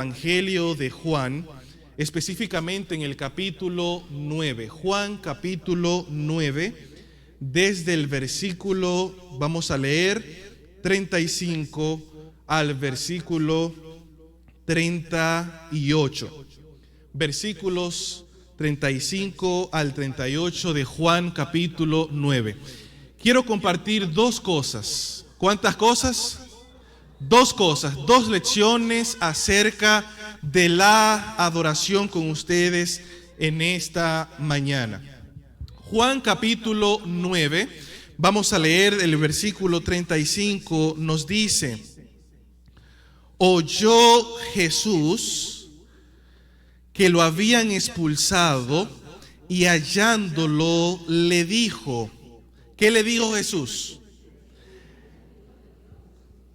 Evangelio de Juan, específicamente en el capítulo 9. Juan capítulo 9, desde el versículo, vamos a leer, 35 al versículo 38. Versículos 35 al 38 de Juan capítulo 9. Quiero compartir dos cosas. ¿Cuántas cosas? Dos cosas, dos lecciones acerca de la adoración con ustedes en esta mañana. Juan capítulo 9, vamos a leer el versículo 35, nos dice: oyó Jesús que lo habían expulsado y hallándolo le dijo. ¿Qué le dijo Jesús?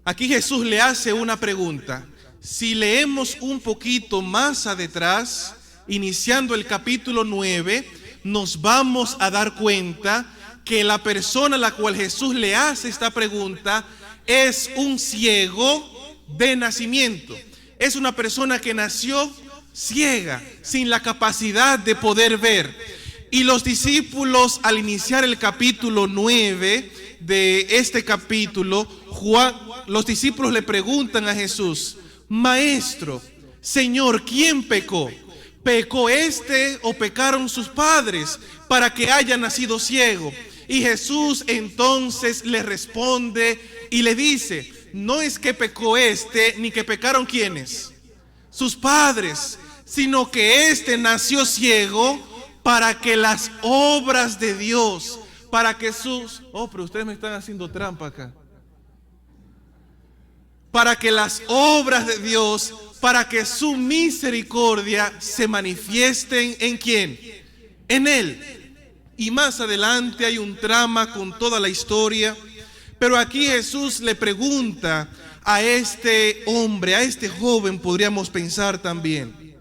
Aquí Jesús le hace una pregunta. Si leemos un poquito más atrás, iniciando el capítulo 9, nos vamos a dar cuenta que la persona a la cual Jesús le hace esta pregunta es un ciego de nacimiento. Es una persona que nació ciega, sin la capacidad de poder ver. Y los discípulos, al iniciar el capítulo 9 de este capítulo, los discípulos le preguntan a Jesús: Maestro, Señor, ¿quién pecó? ¿Pecó este o pecaron sus padres para que haya nacido ciego? Y Jesús entonces le responde y le dice: no es que pecó este, ni que pecaron ¿quiénes? Sus padres, sino que este nació ciego para que las obras de Dios, para que sus... Oh, pero ustedes me están haciendo trampa acá. Para que las obras de Dios, para que su misericordia se manifiesten ¿en quién? En Él. Y más adelante hay un trama con toda la historia, pero aquí Jesús le pregunta a este hombre, a este joven, podríamos pensar también,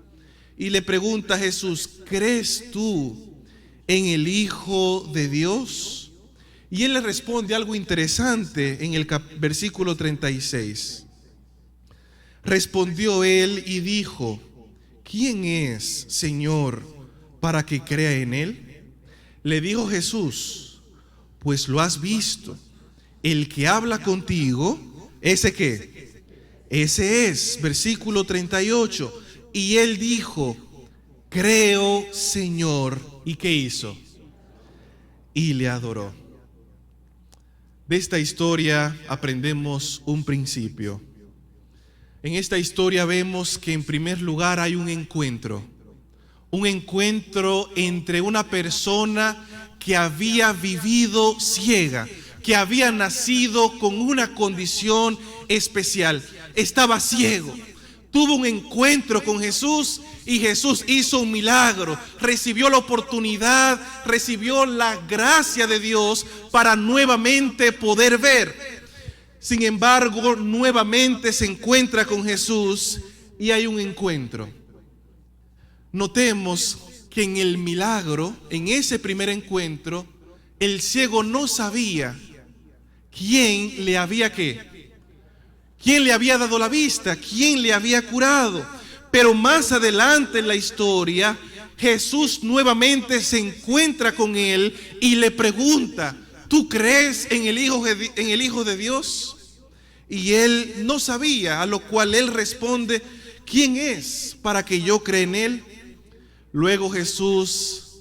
y le pregunta a Jesús: ¿crees tú en el Hijo de Dios? Y él le responde algo interesante en el versículo 36. Respondió él y dijo: ¿quién es, Señor, para que crea en él? Le dijo Jesús: pues lo has visto, el que habla contigo, ¿ese qué? Ese es, versículo 38. Y él dijo: creo, Señor. ¿Y qué hizo? Y le adoró. De esta historia aprendemos un principio. En esta historia vemos que en primer lugar hay un encuentro entre una persona que había vivido ciega, que había nacido con una condición especial. Estaba ciego, tuvo un encuentro con Jesús y Jesús hizo un milagro, recibió la oportunidad, recibió la gracia de Dios para nuevamente poder ver. Sin embargo, nuevamente se encuentra con Jesús y hay un encuentro. Notemos que en el milagro, en ese primer encuentro, el ciego no sabía quién le había ¿quién le había dado la vista? ¿Quién le había curado? Pero más adelante en la historia, Jesús nuevamente se encuentra con él y le pregunta: ¿tú crees en el Hijo de Dios? Y él no sabía, a lo cual él responde: ¿quién es para que yo crea en él? Luego Jesús,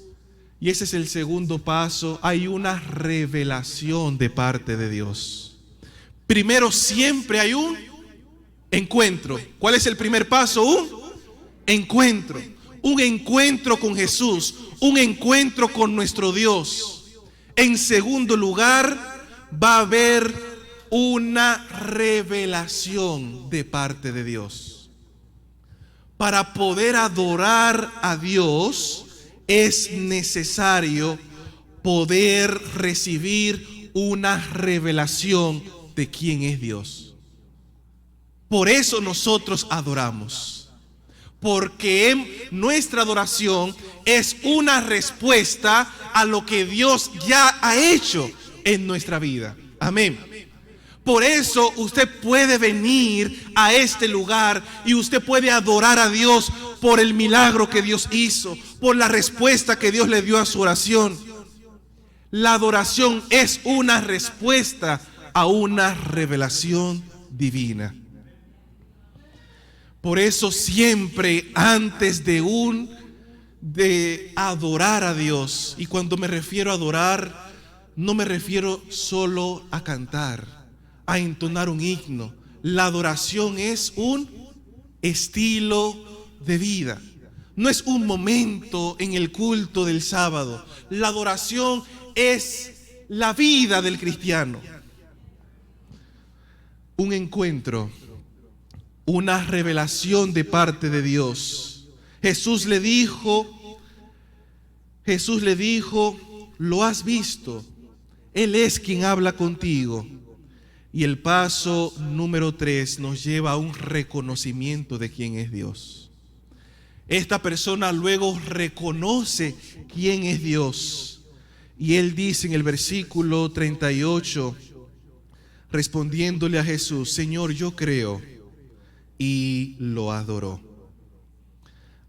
y ese es el segundo paso, hay una revelación de parte de Dios. Primero, siempre hay un encuentro. ¿Cuál es el primer paso? Un encuentro. Un encuentro con Jesús. Un encuentro con nuestro Dios. En segundo lugar, va a haber una revelación de parte de Dios. Para poder adorar a Dios es necesario poder recibir una revelación de quién es Dios. Por eso nosotros adoramos, porque nuestra adoración es una respuesta a lo que Dios ya ha hecho en nuestra vida. Amén. Por eso usted puede venir a este lugar y usted puede adorar a Dios por el milagro que Dios hizo, por la respuesta que Dios le dio a su oración. La adoración es una respuesta a una revelación divina. Por eso siempre antes de adorar a Dios, y cuando me refiero a adorar, no me refiero solo a cantar, a entonar un himno. La adoración es un estilo de vida. No es un momento en el culto del sábado. La adoración es la vida del cristiano. Un encuentro, una revelación de parte de Dios. Jesús le dijo, lo has visto, Él es quien habla contigo. Y el paso número 3 nos lleva a un reconocimiento de quién es Dios. Esta persona luego reconoce quién es Dios. Y él dice en el versículo 38, respondiéndole a Jesús: Señor, yo creo. Y lo adoró.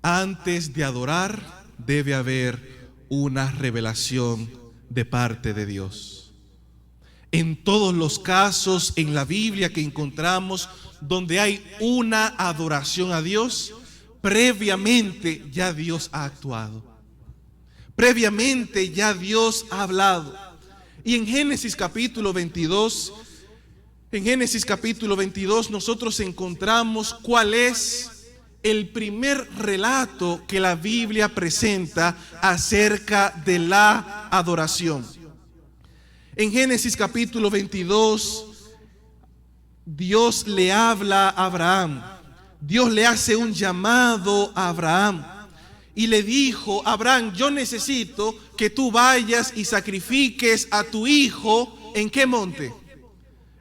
Antes de adorar debe haber una revelación de parte de Dios. En todos los casos en la Biblia que encontramos donde hay una adoración a Dios, previamente ya Dios ha actuado. Previamente ya Dios ha hablado. Y en Génesis capítulo 22, nosotros encontramos cuál es el primer relato que la Biblia presenta acerca de la adoración. En Génesis capítulo 22, Dios le habla a Abraham. Dios le hace un llamado a Abraham y le dijo: Abraham, yo necesito que tú vayas y sacrifiques a tu hijo. ¿En qué monte?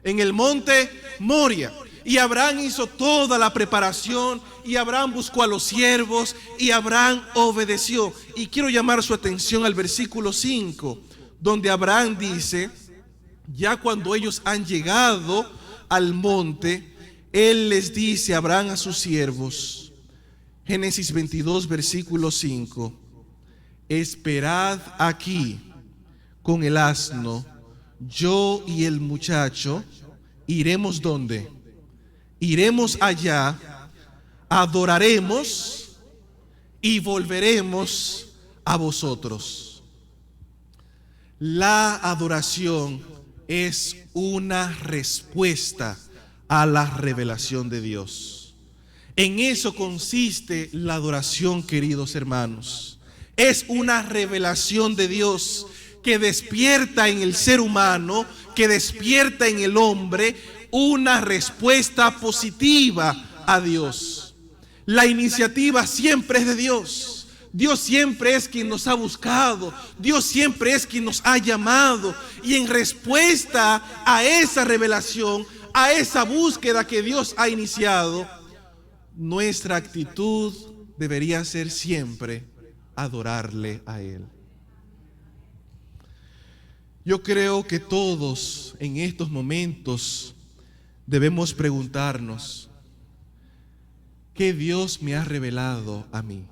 En el monte Moria. Y Abraham hizo toda la preparación, y Abraham buscó a los siervos, y Abraham obedeció. Y quiero llamar su atención al versículo 5, donde Abraham dice, ya cuando ellos han llegado al monte, él les dice, Abraham, a sus siervos, Génesis 22, versículo 5, esperad aquí con el asno, yo y el muchacho iremos ¿dónde? Iremos allá, adoraremos y volveremos a vosotros. La adoración es una respuesta a la revelación de Dios. En eso consiste la adoración, queridos hermanos. Es una revelación de Dios que despierta en el ser humano, que despierta en el hombre una respuesta positiva a Dios. La iniciativa siempre es de Dios. Dios siempre es quien nos ha buscado. Dios siempre es quien nos ha llamado. Y en respuesta a esa revelación, a esa búsqueda que Dios ha iniciado, nuestra actitud debería ser siempre adorarle a Él. Yo creo que todos en estos momentos debemos preguntarnos: ¿qué Dios me ha revelado a mí?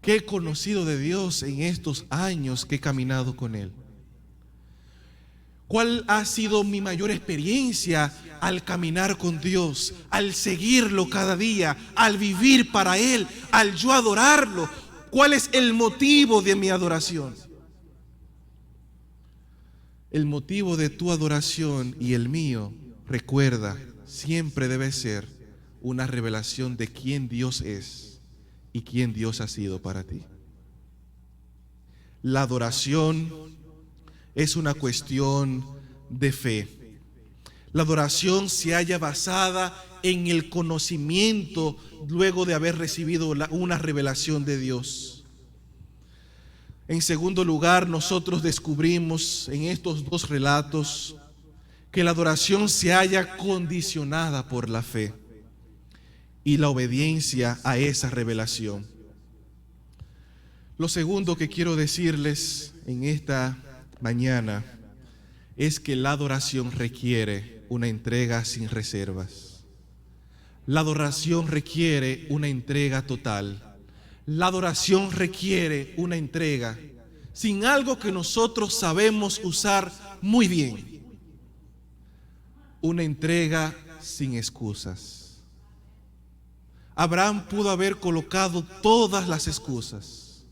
¿Qué he conocido de Dios en estos años que he caminado con Él? ¿Cuál ha sido mi mayor experiencia al caminar con Dios, al seguirlo cada día, al vivir para Él, al yo adorarlo? ¿Cuál es el motivo de mi adoración? El motivo de tu adoración y el mío, recuerda, siempre debe ser una revelación de quién Dios es y quién Dios ha sido para ti. La adoración es una cuestión de fe. La adoración se halla basada en el conocimiento luego de haber recibido una revelación de Dios. En segundo lugar, nosotros descubrimos en estos dos relatos que la adoración se halla condicionada por la fe y la obediencia a esa revelación. Lo segundo que quiero decirles en esta mañana es que la adoración requiere una entrega sin reservas. La adoración requiere una entrega total. La adoración requiere una entrega sin algo que nosotros sabemos usar muy bien. Una entrega sin excusas. Abraham pudo haber colocado todas las excusas.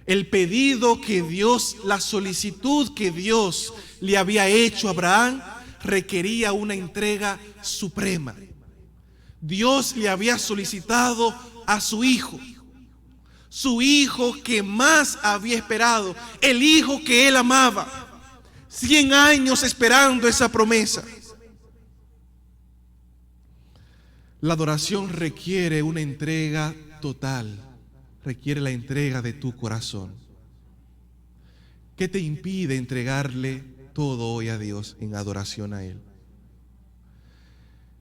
El pedido que Dios, la solicitud que Dios le había hecho a Abraham requería una entrega suprema. Dios le había solicitado a su hijo que más había esperado, el hijo que él amaba. 100 años esperando esa promesa. La adoración requiere una entrega total, requiere la entrega de tu corazón. ¿Qué te impide entregarle todo hoy a Dios en adoración a Él?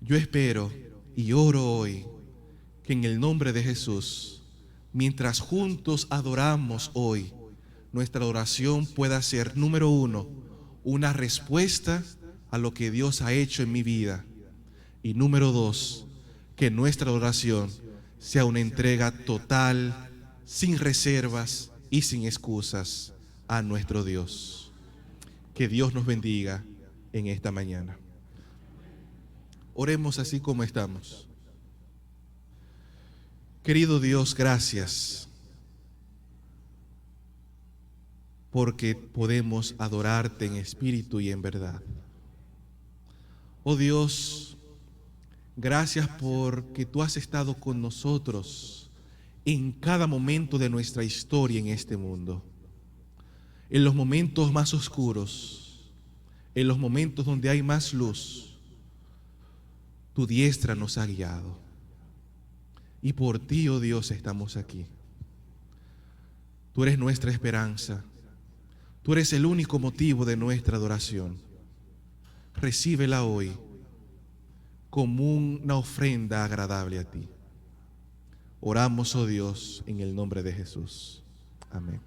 Yo espero y oro hoy que en el nombre de Jesús, mientras juntos adoramos hoy, nuestra adoración pueda ser, número uno, una respuesta a lo que Dios ha hecho en mi vida. Y número dos, que nuestra adoración sea una entrega total, sin reservas y sin excusas a nuestro Dios. Que Dios nos bendiga en esta mañana. Oremos así como estamos. Querido Dios, gracias porque podemos adorarte en espíritu y en verdad. Oh Dios, gracias porque tú has estado con nosotros en cada momento de nuestra historia en este mundo. En los momentos más oscuros, en los momentos donde hay más luz, tu diestra nos ha guiado. Y por ti, oh Dios, estamos aquí. Tú eres nuestra esperanza. Tú eres el único motivo de nuestra adoración. Recíbela hoy como una ofrenda agradable a ti. Oramos, oh Dios, en el nombre de Jesús. Amén.